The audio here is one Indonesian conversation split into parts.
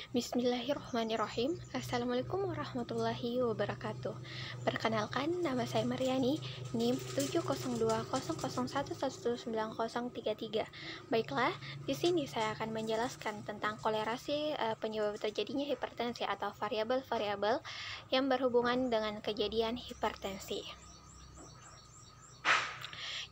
Bismillahirrahmanirrahim. Assalamualaikum warahmatullahi wabarakatuh. Perkenalkan, nama saya Mariani, NIM 70200111933. Baiklah, di sini saya akan menjelaskan tentang kolerasi penyebab terjadinya hipertensi atau variabel-variabel yang berhubungan dengan kejadian hipertensi.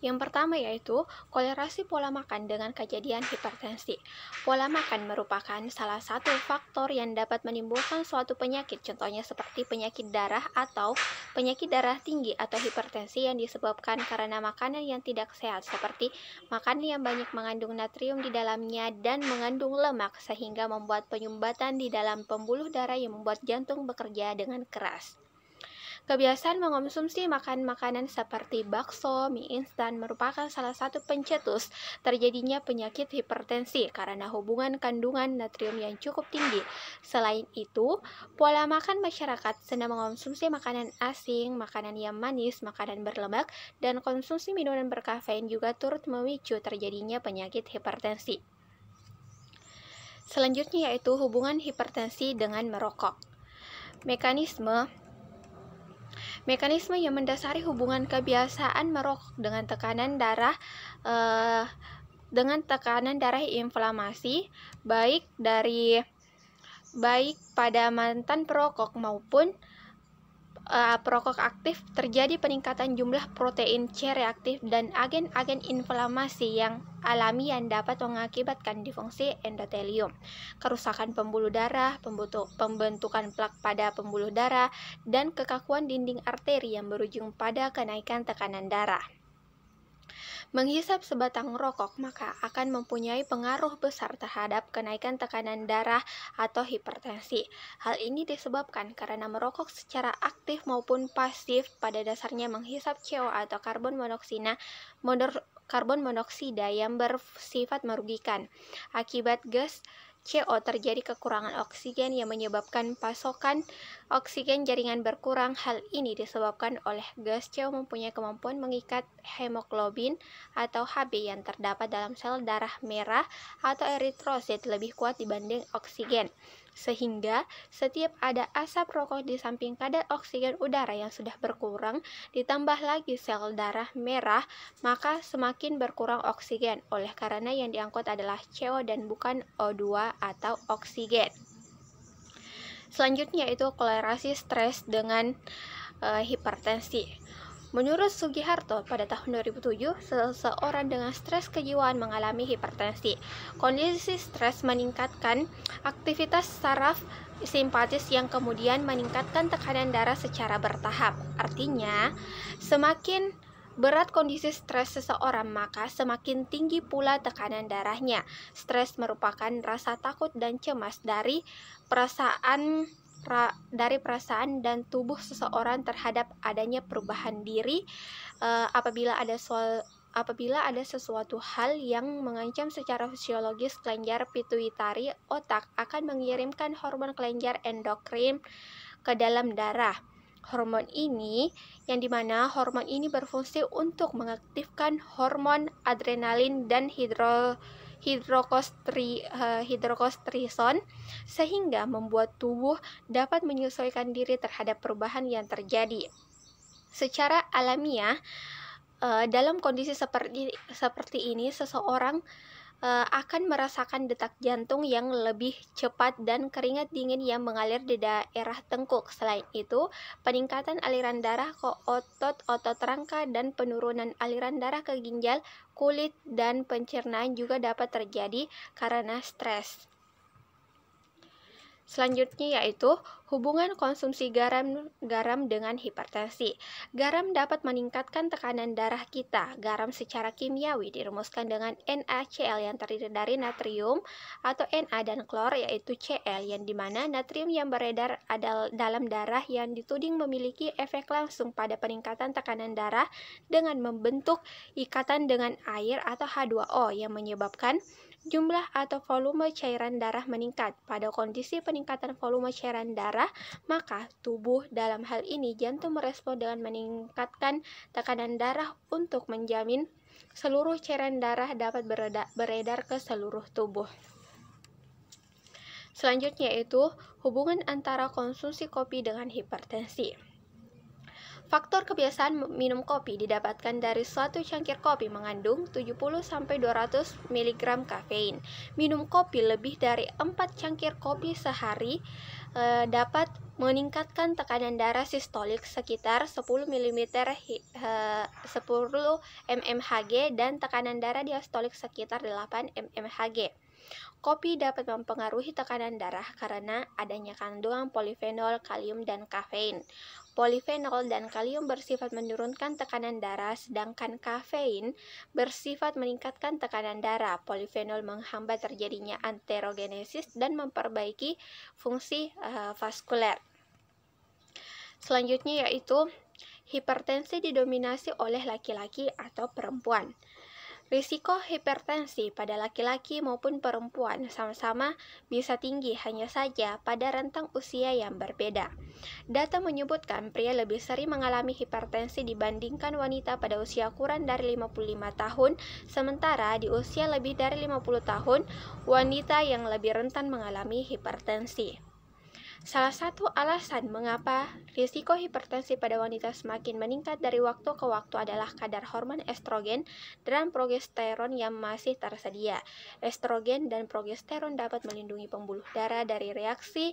Yang pertama yaitu kolerasi pola makan dengan kejadian hipertensi. Pola makan merupakan salah satu faktor yang dapat menimbulkan suatu penyakit, contohnya seperti penyakit darah atau penyakit darah tinggi atau hipertensi yang disebabkan karena makanan yang tidak sehat, seperti makanan yang banyak mengandung natrium di dalamnya dan mengandung lemak, sehingga membuat penyumbatan di dalam pembuluh darah yang membuat jantung bekerja dengan keras. Kebiasaan mengonsumsi makanan seperti bakso, mie instan merupakan salah satu pencetus terjadinya penyakit hipertensi karena hubungan kandungan natrium yang cukup tinggi. Selain itu, pola makan masyarakat sedang mengonsumsi makanan asing, makanan yang manis, makanan berlemak, dan konsumsi minuman berkafein juga turut memicu terjadinya penyakit hipertensi. Selanjutnya yaitu hubungan hipertensi dengan merokok. Mekanisme yang mendasari hubungan kebiasaan merokok dengan tekanan darah inflamasi baik pada mantan perokok maupun perokok aktif, terjadi peningkatan jumlah protein C reaktif dan agen-agen inflamasi yang alami yang dapat mengakibatkan disfungsi endotelium, kerusakan pembuluh darah, pembentukan plak pada pembuluh darah, dan kekakuan dinding arteri yang berujung pada kenaikan tekanan darah. Menghisap sebatang rokok maka akan mempunyai pengaruh besar terhadap kenaikan tekanan darah atau hipertensi. Hal ini disebabkan karena merokok secara aktif maupun pasif pada dasarnya menghisap CO atau karbon monoksida yang bersifat merugikan. Akibat gas CO terjadi kekurangan oksigen yang menyebabkan pasokan oksigen jaringan berkurang. Hal ini disebabkan oleh gas CO mempunyai kemampuan mengikat hemoglobin atau Hb yang terdapat dalam sel darah merah atau eritrosit lebih kuat dibanding oksigen, sehingga setiap ada asap rokok di samping kadar oksigen udara yang sudah berkurang ditambah lagi sel darah merah, maka semakin berkurang oksigen, oleh karena yang diangkut adalah CO dan bukan O2 atau oksigen. Selanjutnya itu kolerasi stres dengan hipertensi. Menurut Sugiharto, pada tahun 2007, seseorang dengan stres kejiwaan mengalami hipertensi. Kondisi stres meningkatkan aktivitas saraf simpatis yang kemudian meningkatkan tekanan darah secara bertahap. Artinya, semakin berat kondisi stres seseorang, maka semakin tinggi pula tekanan darahnya. Stres merupakan rasa takut dan cemas dari perasaan dan tubuh seseorang terhadap adanya perubahan diri apabila ada sesuatu hal yang mengancam secara fisiologis kelenjar pituitari otak akan mengirimkan hormon kelenjar endokrin ke dalam darah. Hormon ini hormon ini berfungsi untuk mengaktifkan hormon adrenalin dan hidrokortison sehingga membuat tubuh dapat menyesuaikan diri terhadap perubahan yang terjadi. Secara alamiah, dalam kondisi seperti ini seseorang akan merasakan detak jantung yang lebih cepat dan keringat dingin yang mengalir di daerah tengkuk. Selain itu, peningkatan aliran darah ke otot rangka dan penurunan aliran darah ke ginjal, kulit, dan pencernaan juga dapat terjadi karena stres. Selanjutnya yaitu hubungan konsumsi garam dengan hipertensi. Garam dapat meningkatkan tekanan darah kita. Garam secara kimiawi dirumuskan dengan NaCl yang terdiri dari natrium atau Na dan klor yaitu Cl, yang dimana natrium yang beredar dalam darah yang dituding memiliki efek langsung pada peningkatan tekanan darah dengan membentuk ikatan dengan air atau H2O yang menyebabkan jumlah atau volume cairan darah meningkat. Pada kondisi peningkatan volume cairan darah, maka tubuh, dalam hal ini jantung, merespon dengan meningkatkan tekanan darah untuk menjamin seluruh cairan darah dapat beredar ke seluruh tubuh. Selanjutnya yaitu hubungan antara konsumsi kopi dengan hipertensi. Faktor kebiasaan minum kopi didapatkan dari suatu cangkir kopi mengandung 70-200 mg kafein. Minum kopi lebih dari 4 cangkir kopi sehari dapat meningkatkan tekanan darah sistolik sekitar 10 mmHg dan tekanan darah diastolik sekitar 8 mmHg. Kopi dapat mempengaruhi tekanan darah karena adanya kandungan polifenol, kalium, dan kafein. Polifenol dan kalium bersifat menurunkan tekanan darah, sedangkan kafein bersifat meningkatkan tekanan darah. Polifenol menghambat terjadinya aterogenesis dan memperbaiki fungsi vaskuler. Selanjutnya yaitu hipertensi didominasi oleh laki-laki atau perempuan. Risiko hipertensi pada laki-laki maupun perempuan sama-sama bisa tinggi, hanya saja pada rentang usia yang berbeda. Data menyebutkan pria lebih sering mengalami hipertensi dibandingkan wanita pada usia kurang dari 55 tahun, sementara di usia lebih dari 50 tahun, wanita yang lebih rentan mengalami hipertensi. Salah satu alasan mengapa risiko hipertensi pada wanita semakin meningkat dari waktu ke waktu adalah kadar hormon estrogen dan progesteron yang masih tersedia. Estrogen dan progesteron dapat melindungi pembuluh darah dari reaksi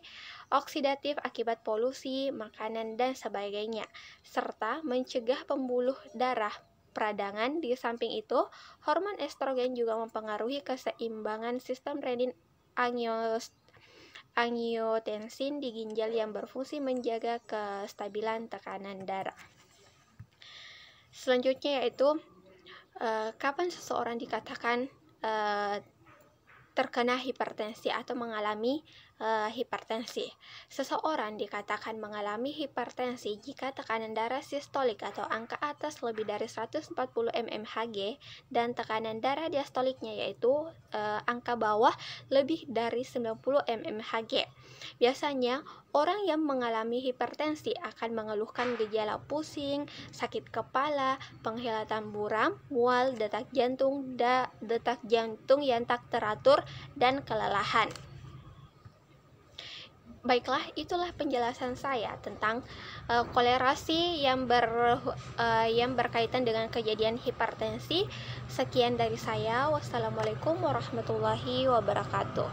oksidatif akibat polusi, makanan, dan sebagainya, serta mencegah pembuluh darah peradangan. Di samping itu, hormon estrogen juga mempengaruhi keseimbangan sistem renin-angiotensin di ginjal yang berfungsi menjaga kestabilan tekanan darah. Selanjutnya yaitu kapan seseorang dikatakan terkena hipertensi atau mengalami hipertensi. Seseorang dikatakan mengalami hipertensi jika tekanan darah sistolik atau angka atas lebih dari 140 mmHg dan tekanan darah diastoliknya yaitu angka bawah lebih dari 90 mmHg. Biasanya orang yang mengalami hipertensi akan mengeluhkan gejala pusing, sakit kepala, penglihatan buram, mual, detak jantung yang tak teratur, dan kelelahan. Baiklah, itulah penjelasan saya tentang kolerasi yang berkaitan dengan kejadian hipertensi. Sekian dari saya. Wassalamualaikum warahmatullahi wabarakatuh.